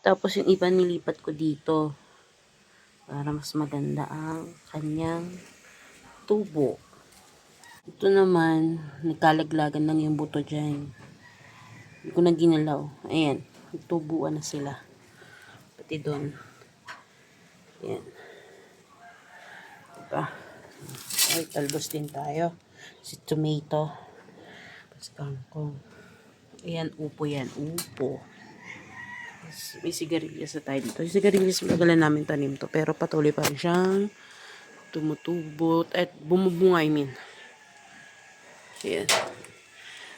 Tapos yung iba nilipat ko dito para mas maganda ang kanyang tubo. Ito naman, nagkalaglagan lang yung buto dyan. Hindi ko na ginalaw. Ayan, tubuan na sila. Pati doon. Ayan. Diba? Ay, talbos din tayo. Si tomato. Tapos kangkong. Ayan, upo yan. Upo. May sigarilyas na tayo dito. Yung sigarilyas, magalan namin tanim to. Pero patuloy pa rin siyang tumutubo at bumubunga, I mean. Ayan.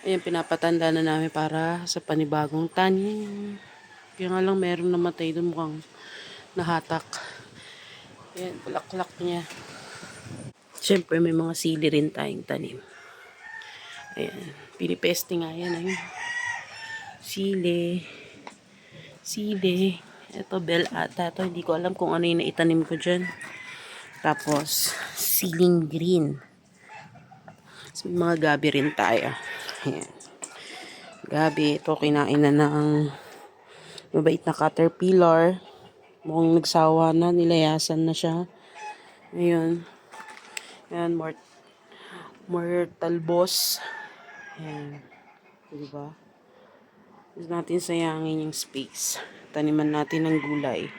Ayan, pinapatanda na namin para sa panibagong tanim. Kaya nga lang meron namatay doon, mukhang nahatak. Ayan, bulaklak niya. Siyempre, may mga sili rin tayong tanim. Ayan, pinipeste nga yan. Ayun. Sili. Sili. Ito, bell ata. Ito, hindi ko alam kung ano yung naitanim ko dyan. Tapos, siling green. So, mga gabi rin tayo. Ayan. Gabi, ito kinain na ng mabait na caterpillar. Mukhang nagsawa na, nilayasan na siya. Ayun. Ayan, more talbos. Ayan. Diba? Huwag natin sayangin yung space. Taniman natin ng gulay.